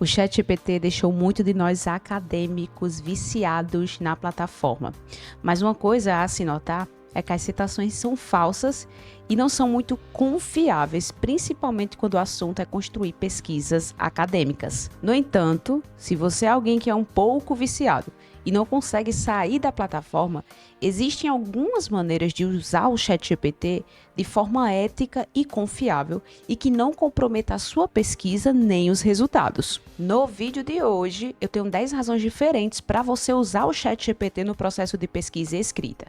O ChatGPT deixou muito de nós acadêmicos viciados na plataforma. Mas uma coisa a se notar é que as citações são falsas e não são muito confiáveis, principalmente quando o assunto é construir pesquisas acadêmicas. No entanto, se você é alguém que é um pouco viciado e não consegue sair da plataforma, existem algumas maneiras de usar o ChatGPT de forma ética e confiável e que não comprometa a sua pesquisa nem os resultados. No vídeo de hoje, eu tenho 10 razões diferentes para você usar o ChatGPT no processo de pesquisa e escrita.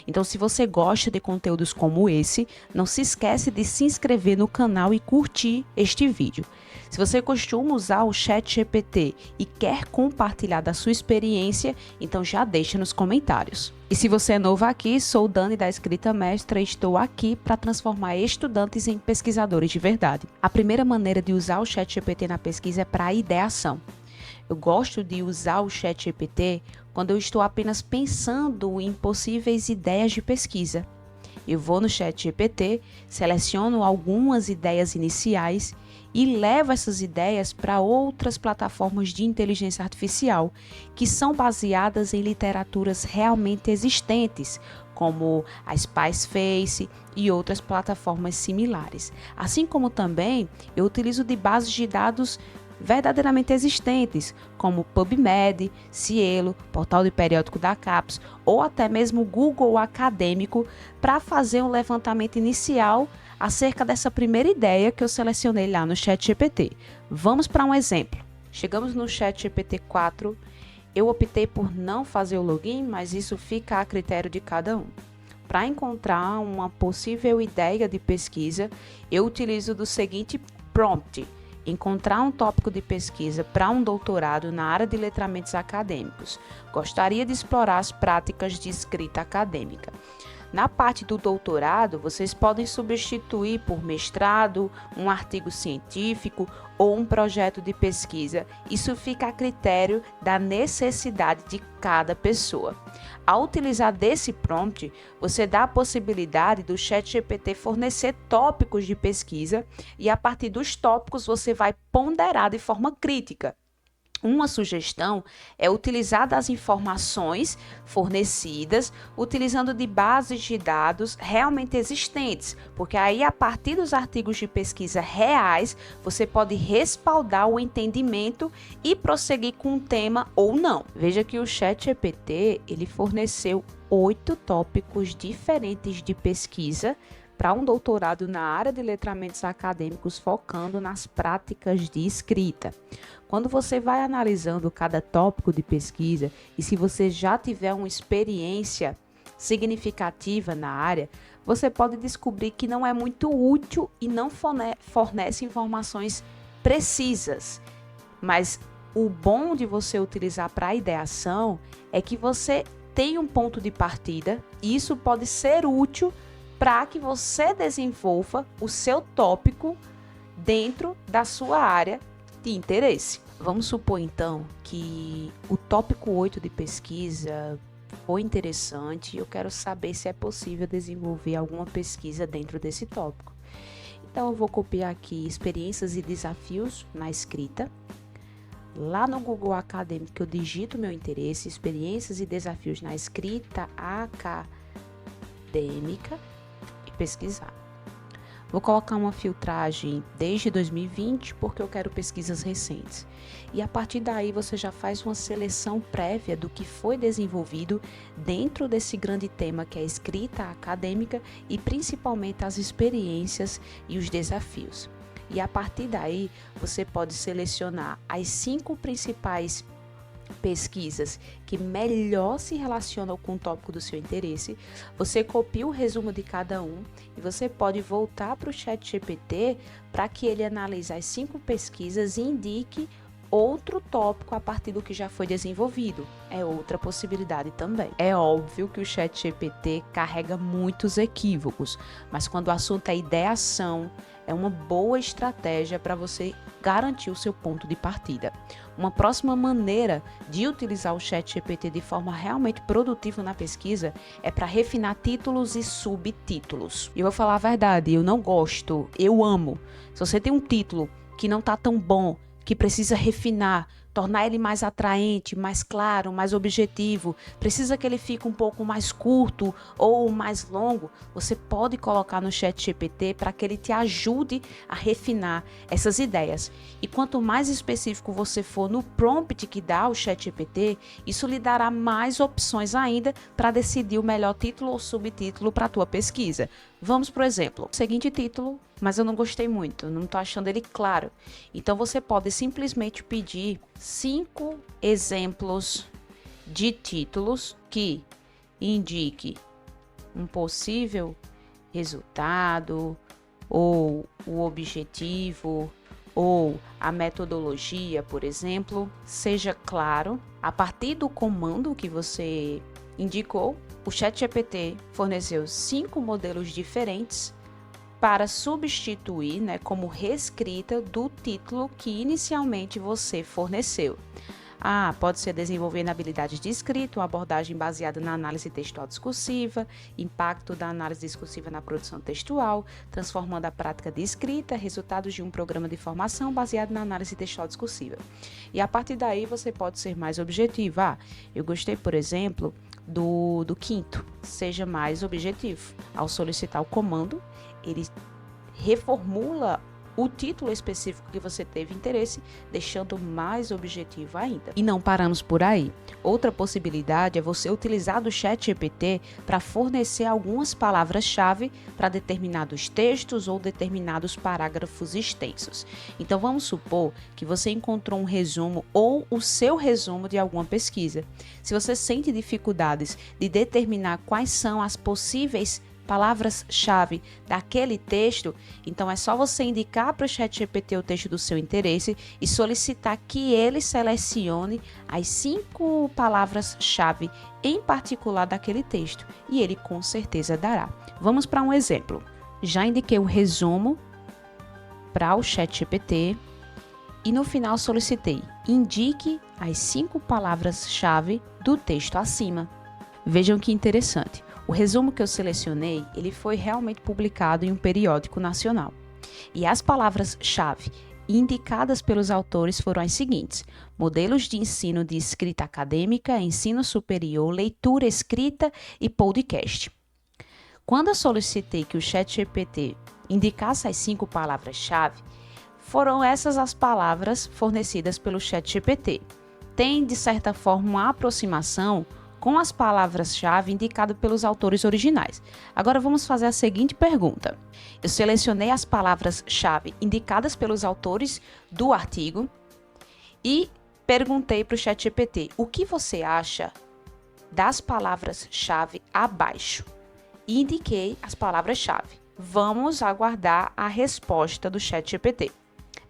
Então, se você gosta de conteúdos como esse, não se esquece de se inscrever no canal e curtir este vídeo. Se você costuma usar o ChatGPT e quer compartilhar da sua experiência, então já deixa nos comentários. E se você é novo aqui, sou Dani da Escrita Mestra e estou aqui para transformar estudantes em pesquisadores de verdade. A primeira maneira de usar o ChatGPT na pesquisa é para a ideação. Eu gosto de usar o ChatGPT quando eu estou apenas pensando em possíveis ideias de pesquisa. Eu vou no ChatGPT, seleciono algumas ideias iniciais e levo essas ideias para outras plataformas de inteligência artificial, que são baseadas em literaturas realmente existentes, como a Spiceface e outras plataformas similares. Assim como também eu utilizo de bases de dados verdadeiramente existentes, como PubMed, Cielo, Portal de Periódico da CAPES ou até mesmo Google Acadêmico para fazer um levantamento inicial acerca dessa primeira ideia que eu selecionei lá no ChatGPT. Vamos para um exemplo. Chegamos no ChatGPT 4, eu optei por não fazer o login, mas isso fica a critério de cada um. Para encontrar uma possível ideia de pesquisa, eu utilizo do seguinte prompt: encontrar um tópico de pesquisa para um doutorado na área de letramentos acadêmicos. Gostaria de explorar as práticas de escrita acadêmica. Na parte do doutorado, vocês podem substituir por mestrado, um artigo científico ou um projeto de pesquisa. Isso fica a critério da necessidade de cada pessoa. Ao utilizar desse prompt, você dá a possibilidade do ChatGPT fornecer tópicos de pesquisa e a partir dos tópicos você vai ponderar de forma crítica. Uma sugestão é utilizar das informações fornecidas, utilizando de bases de dados realmente existentes, porque aí a partir dos artigos de pesquisa reais, você pode respaldar o entendimento e prosseguir com o tema ou não. Veja que o ChatGPT, ele forneceu 8 tópicos diferentes de pesquisa para um doutorado na área de letramentos acadêmicos, focando nas práticas de escrita. Quando você vai analisando cada tópico de pesquisa e se você já tiver uma experiência significativa na área, você pode descobrir que não é muito útil e não fornece informações precisas. Mas o bom de você utilizar para a ideação é que você tem um ponto de partida e isso pode ser útil para que você desenvolva o seu tópico dentro da sua área de interesse. Vamos supor então que o tópico 8 de pesquisa foi interessante e eu quero saber se é possível desenvolver alguma pesquisa dentro desse tópico. Então eu vou copiar aqui experiências e desafios na escrita. Lá no Google Acadêmico eu digito meu interesse, experiências e desafios na escrita acadêmica, pesquisar. Vou colocar uma filtragem desde 2020 porque eu quero pesquisas recentes. E a partir daí você já faz uma seleção prévia do que foi desenvolvido dentro desse grande tema que é a escrita acadêmica e principalmente as experiências e os desafios. E a partir daí você pode selecionar as 5 principais pesquisas que melhor se relacionam com o tópico do seu interesse, você copia o resumo de cada um e você pode voltar para o ChatGPT para que ele analise as 5 pesquisas e indique outro tópico a partir do que já foi desenvolvido. É outra possibilidade também. É óbvio que o ChatGPT carrega muitos equívocos, mas quando o assunto é ideação, é uma boa estratégia para você garantir o seu ponto de partida. Uma próxima maneira de utilizar o ChatGPT de forma realmente produtiva na pesquisa é para refinar títulos e subtítulos. E eu vou falar a verdade, eu não gosto, eu amo. Se você tem um título que não está tão bom, que precisa refinar, tornar ele mais atraente, mais claro, mais objetivo, precisa que ele fique um pouco mais curto ou mais longo, você pode colocar no ChatGPT para que ele te ajude a refinar essas ideias. E quanto mais específico você for no prompt que dá o ChatGPT, isso lhe dará mais opções ainda para decidir o melhor título ou subtítulo para a tua pesquisa. Vamos para o exemplo. Seguinte título, mas eu não gostei muito, não estou achando ele claro. Então você pode simplesmente pedir 5 exemplos de títulos que indique um possível resultado, ou o objetivo, ou a metodologia, por exemplo, seja claro. A partir do comando que você indicou, o ChatGPT forneceu 5 modelos diferentes para substituir, como reescrita do título que inicialmente você forneceu. Pode ser desenvolvendo habilidades de escrita, uma abordagem baseada na análise textual discursiva, impacto da análise discursiva na produção textual, transformando a prática de escrita, resultados de um programa de formação baseado na análise textual discursiva. E a partir daí você pode ser mais objetivo. Eu gostei, por exemplo, do quinto, seja mais objetivo. Ao solicitar o comando, ele reformula o título específico que você teve interesse, deixando mais objetivo ainda. E não paramos por aí. Outra possibilidade é você utilizar do ChatGPT para fornecer algumas palavras-chave para determinados textos ou determinados parágrafos extensos. Então vamos supor que você encontrou um resumo ou o seu resumo de alguma pesquisa. Se você sente dificuldades de determinar quais são as possíveis palavras-chave daquele texto, então é só você indicar para o ChatGPT o texto do seu interesse e solicitar que ele selecione as 5 palavras-chave em particular daquele texto, e ele com certeza dará. Vamos para um exemplo. Já indiquei o resumo para o ChatGPT e no final solicitei: indique as 5 palavras-chave do texto acima. Vejam que interessante. O resumo que eu selecionei, ele foi realmente publicado em um periódico nacional. E as palavras-chave indicadas pelos autores foram as seguintes: modelos de ensino de escrita acadêmica, ensino superior, leitura escrita e podcast. Quando eu solicitei que o ChatGPT indicasse as 5 palavras-chave, foram essas as palavras fornecidas pelo ChatGPT. Tem, de certa forma, uma aproximação com as palavras-chave indicadas pelos autores originais. Agora vamos fazer a seguinte pergunta. Eu selecionei as palavras-chave indicadas pelos autores do artigo e perguntei para o ChatGPT: o que você acha das palavras-chave abaixo? E indiquei as palavras-chave. Vamos aguardar a resposta do ChatGPT.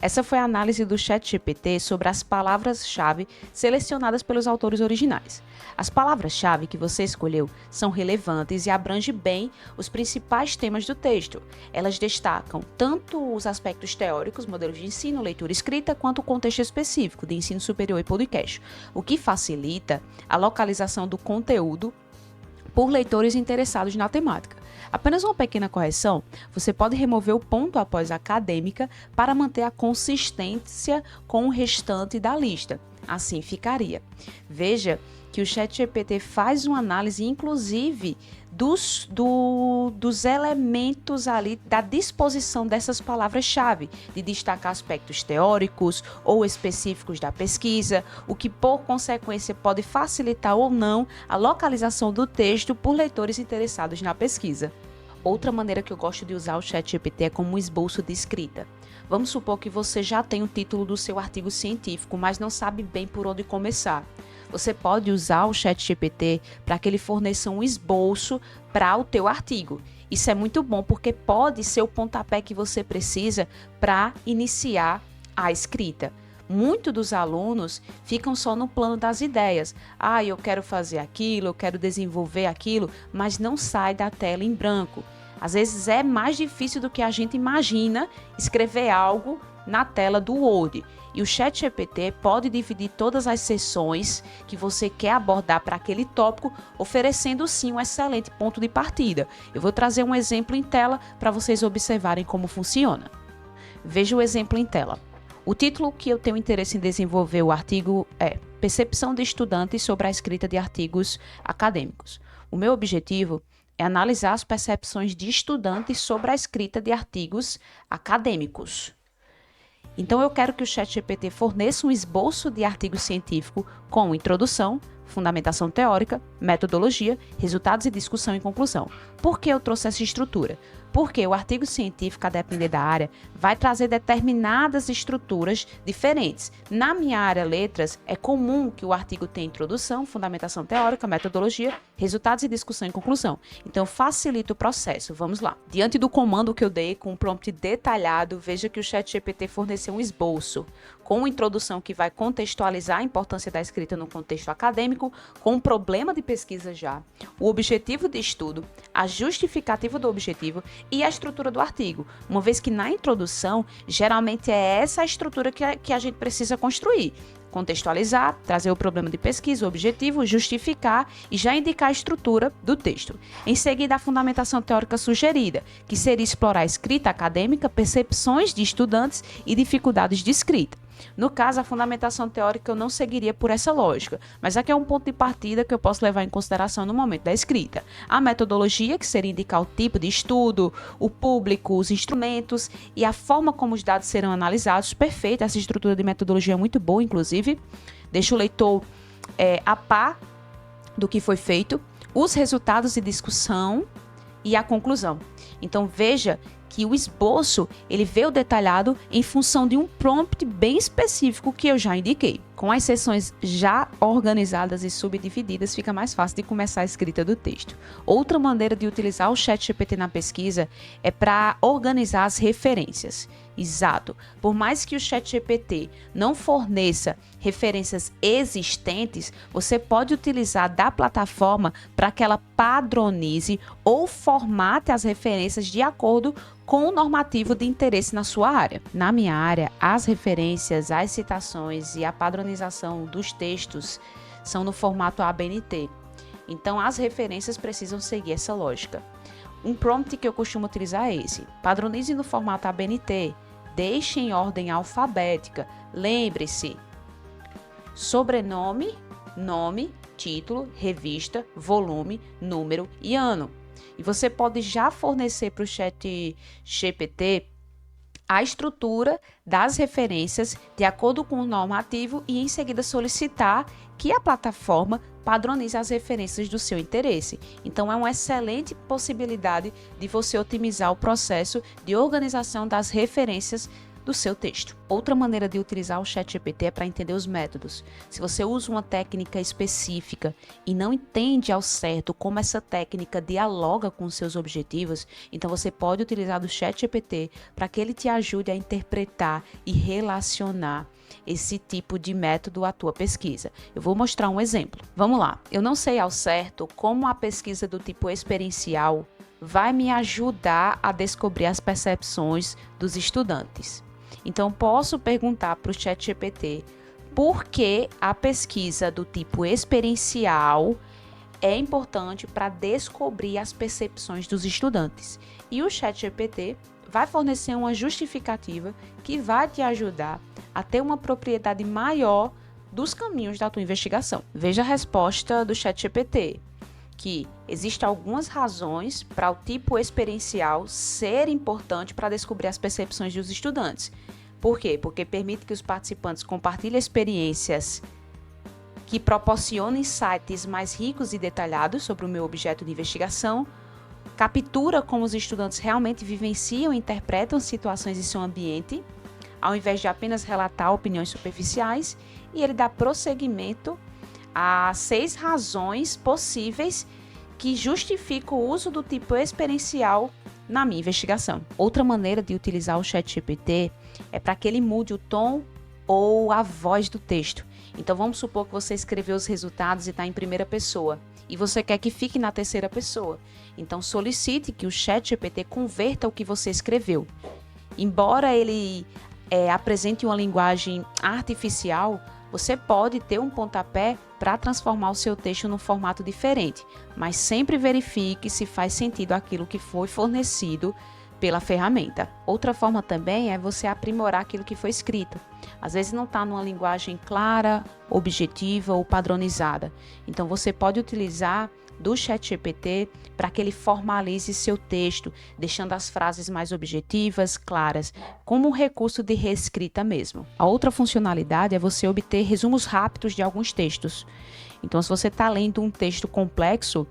Essa foi a análise do ChatGPT sobre as palavras-chave selecionadas pelos autores originais. As palavras-chave que você escolheu são relevantes e abrangem bem os principais temas do texto. Elas destacam tanto os aspectos teóricos, modelos de ensino, leitura e escrita, quanto o contexto específico de ensino superior e podcast, o que facilita a localização do conteúdo por leitores interessados na temática. Apenas uma pequena correção: você pode remover o ponto após acadêmica para manter a consistência com o restante da lista. Assim ficaria. Veja que o ChatGPT faz uma análise, inclusive, dos elementos ali, da disposição dessas palavras-chave, de destacar aspectos teóricos ou específicos da pesquisa, o que, por consequência, pode facilitar ou não a localização do texto por leitores interessados na pesquisa. Outra maneira que eu gosto de usar o ChatGPT é como um esboço de escrita. Vamos supor que você já tem o título do seu artigo científico, mas não sabe bem por onde começar. Você pode usar o ChatGPT para que ele forneça um esboço para o teu artigo. Isso é muito bom porque pode ser o pontapé que você precisa para iniciar a escrita. Muitos dos alunos ficam só no plano das ideias. Eu quero fazer aquilo, eu quero desenvolver aquilo, mas não sai da tela em branco. Às vezes é mais difícil do que a gente imagina escrever algo na tela do Word. E o ChatGPT pode dividir todas as seções que você quer abordar para aquele tópico, oferecendo sim um excelente ponto de partida. Eu vou trazer um exemplo em tela para vocês observarem como funciona. Veja o exemplo em tela. O título que eu tenho interesse em desenvolver o artigo é Percepção de estudantes sobre a escrita de artigos acadêmicos. O meu objetivo é analisar as percepções de estudantes sobre a escrita de artigos acadêmicos. Então, eu quero que o ChatGPT forneça um esboço de artigo científico com introdução, fundamentação teórica, metodologia, resultados e discussão e conclusão. Por que eu trouxe essa estrutura? Porque o artigo científico, a depender da área, vai trazer determinadas estruturas diferentes. Na minha área, letras, é comum que o artigo tenha introdução, fundamentação teórica, metodologia, resultados e discussão e conclusão. Então, facilita o processo. Vamos lá. Diante do comando que eu dei com um prompt detalhado, veja que o ChatGPT forneceu um esboço com uma introdução que vai contextualizar a importância da escrita no contexto acadêmico, com um problema de pesquisa já, o objetivo de estudo, a justificativa do objetivo e a estrutura do artigo, uma vez que na introdução, geralmente é essa a estrutura que a gente precisa construir. Contextualizar, trazer o problema de pesquisa, o objetivo, justificar e já indicar a estrutura do texto. Em seguida, a fundamentação teórica sugerida, que seria explorar a escrita acadêmica, percepções de estudantes e dificuldades de escrita. No caso, a fundamentação teórica eu não seguiria por essa lógica, mas aqui é um ponto de partida que eu posso levar em consideração no momento da escrita. A metodologia, que seria indicar o tipo de estudo, o público, os instrumentos e a forma como os dados serão analisados. Perfeito, essa estrutura de metodologia é muito boa, inclusive. Deixa o leitor a par do que foi feito, os resultados de discussão e a conclusão. Então, veja que o esboço ele veio detalhado em função de um prompt bem específico que eu já indiquei. Com as seções já organizadas e subdivididas, fica mais fácil de começar a escrita do texto. Outra maneira de utilizar o ChatGPT na pesquisa é para organizar as referências. Exato. Por mais que o ChatGPT não forneça referências existentes, você pode utilizar da plataforma para que ela padronize ou formate as referências de acordo com o normativo de interesse na sua área. Na minha área, as referências, as citações e a padronização dos textos são no formato ABNT. Então, as referências precisam seguir essa lógica. Um prompt que eu costumo utilizar é esse. Padronize no formato ABNT. Deixe em ordem alfabética. Lembre-se: sobrenome, nome, título, revista, volume, número e ano. E você pode já fornecer para o ChatGPT a estrutura das referências de acordo com o normativo e em seguida solicitar que a plataforma padronize as referências do seu interesse. Então, é uma excelente possibilidade de você otimizar o processo de organização das referências do seu texto. Outra maneira de utilizar o ChatGPT é para entender os métodos. Se você usa uma técnica específica e não entende ao certo como essa técnica dialoga com seus objetivos, então você pode utilizar o ChatGPT para que ele te ajude a interpretar e relacionar esse tipo de método à tua pesquisa. Eu vou mostrar um exemplo. Vamos lá. Eu não sei ao certo como a pesquisa do tipo experiencial vai me ajudar a descobrir as percepções dos estudantes. Então, posso perguntar para o ChatGPT por que a pesquisa do tipo experiencial é importante para descobrir as percepções dos estudantes. E o ChatGPT vai fornecer uma justificativa que vai te ajudar a ter uma propriedade maior dos caminhos da tua investigação. Veja a resposta do ChatGPT, que existem algumas razões para o tipo experiencial ser importante para descobrir as percepções dos estudantes. Por quê? Porque permite que os participantes compartilhem experiências que proporcionam insights mais ricos e detalhados sobre o meu objeto de investigação, captura como os estudantes realmente vivenciam e interpretam situações em seu ambiente, ao invés de apenas relatar opiniões superficiais, e ele dá prosseguimento a 6 razões possíveis que justificam o uso do tipo experiencial na minha investigação. Outra maneira de utilizar o ChatGPT é para que ele mude o tom ou a voz do texto. Então vamos supor que você escreveu os resultados e está em primeira pessoa e você quer que fique na terceira pessoa. Então solicite que o ChatGPT converta o que você escreveu. Embora ele apresente uma linguagem artificial, você pode ter um pontapé para transformar o seu texto num formato diferente, mas sempre verifique se faz sentido aquilo que foi fornecido pela ferramenta. Outra forma também é você aprimorar aquilo que foi escrito. Às vezes não está numa linguagem clara, objetiva ou padronizada. Então você pode utilizar do ChatGPT para que ele formalize seu texto, deixando as frases mais objetivas, claras, como um recurso de reescrita mesmo. A outra funcionalidade é você obter resumos rápidos de alguns textos. Então, se você está lendo um texto complexo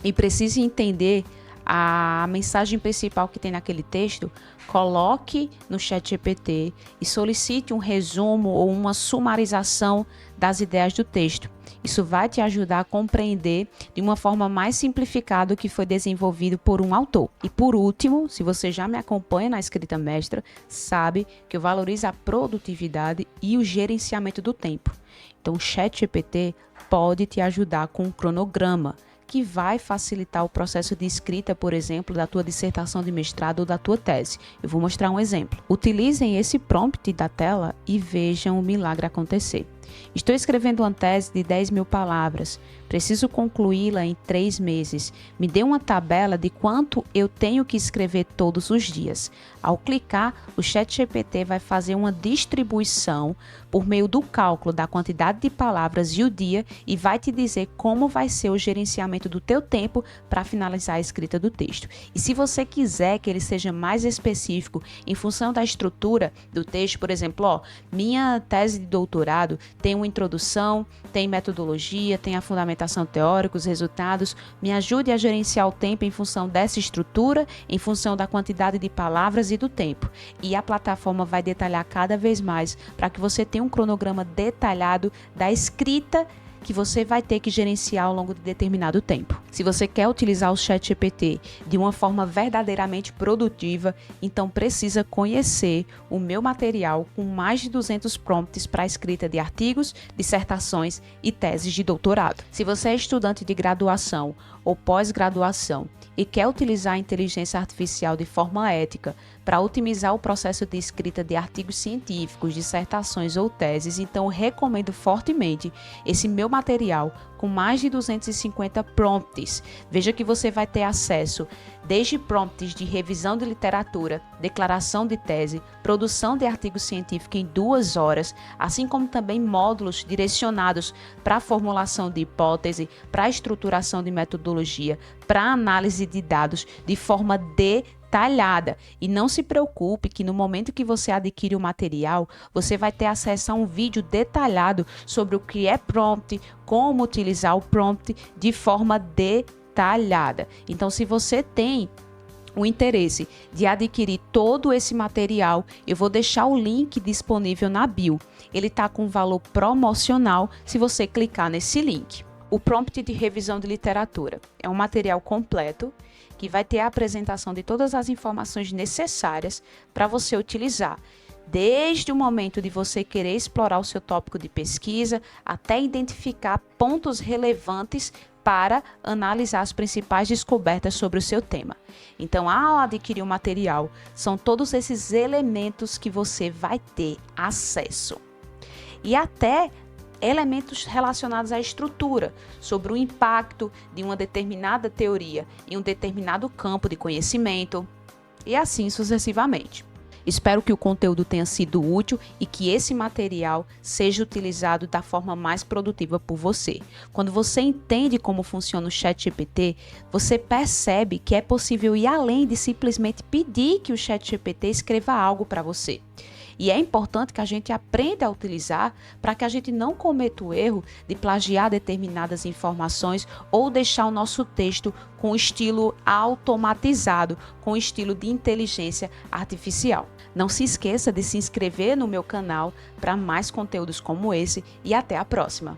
e precisa entender a mensagem principal que tem naquele texto, coloque no ChatGPT e solicite um resumo ou uma sumarização das ideias do texto. Isso vai te ajudar a compreender de uma forma mais simplificada o que foi desenvolvido por um autor. E por último, se você já me acompanha na Escrita Mestra, sabe que eu valorizo a produtividade e o gerenciamento do tempo. Então, o ChatGPT pode te ajudar com um cronograma, que vai facilitar o processo de escrita, por exemplo, da tua dissertação de mestrado ou da tua tese. Eu vou mostrar um exemplo. Utilizem esse prompt da tela e vejam o milagre acontecer. Estou escrevendo uma tese de 10.000 palavras. Preciso concluí-la em 3 meses. Me dê uma tabela de quanto eu tenho que escrever todos os dias. Ao clicar, o ChatGPT vai fazer uma distribuição por meio do cálculo da quantidade de palavras e o dia e vai te dizer como vai ser o gerenciamento do teu tempo para finalizar a escrita do texto. E se você quiser que ele seja mais específico em função da estrutura do texto, por exemplo, minha tese de doutorado tem uma introdução, tem metodologia, tem a fundamentação teórica, os resultados. Me ajude a gerenciar o tempo em função dessa estrutura, em função da quantidade de palavras e do tempo. E a plataforma vai detalhar cada vez mais para que você tenha um cronograma detalhado da escrita que você vai ter que gerenciar ao longo de determinado tempo. Se você quer utilizar o ChatGPT de uma forma verdadeiramente produtiva, então precisa conhecer o meu material com mais de 200 prompts para a escrita de artigos, dissertações e teses de doutorado. Se você é estudante de graduação ou pós-graduação e quer utilizar a inteligência artificial de forma ética para otimizar o processo de escrita de artigos científicos, dissertações ou teses, então eu recomendo fortemente esse meu material com mais de 250 prompts. Veja que você vai ter acesso desde prompts de revisão de literatura, declaração de tese, produção de artigo científico em 2 horas, assim como também módulos direcionados para a formulação de hipótese, para a estruturação de metodologia, para a análise de dados de forma detalhada. E não se preocupe que no momento que você adquire o material, você vai ter acesso a um vídeo detalhado sobre o que é prompt, como utilizar o prompt de forma detalhada. Então, se você tem o interesse de adquirir todo esse material, eu vou deixar o link disponível na bio. Ele está com valor promocional se você clicar nesse link. O prompt de revisão de literatura é um material completo que vai ter a apresentação de todas as informações necessárias para você utilizar, desde o momento de você querer explorar o seu tópico de pesquisa até identificar pontos relevantes para analisar as principais descobertas sobre o seu tema. Então, ao adquirir o material, são todos esses elementos que você vai ter acesso. E até elementos relacionados à estrutura, sobre o impacto de uma determinada teoria em um determinado campo de conhecimento, e assim sucessivamente. Espero que o conteúdo tenha sido útil e que esse material seja utilizado da forma mais produtiva por você. Quando você entende como funciona o ChatGPT, você percebe que é possível ir além de simplesmente pedir que o ChatGPT escreva algo para você. E é importante que a gente aprenda a utilizar para que a gente não cometa o erro de plagiar determinadas informações ou deixar o nosso texto com estilo automatizado, com estilo de inteligência artificial. Não se esqueça de se inscrever no meu canal para mais conteúdos como esse e até a próxima!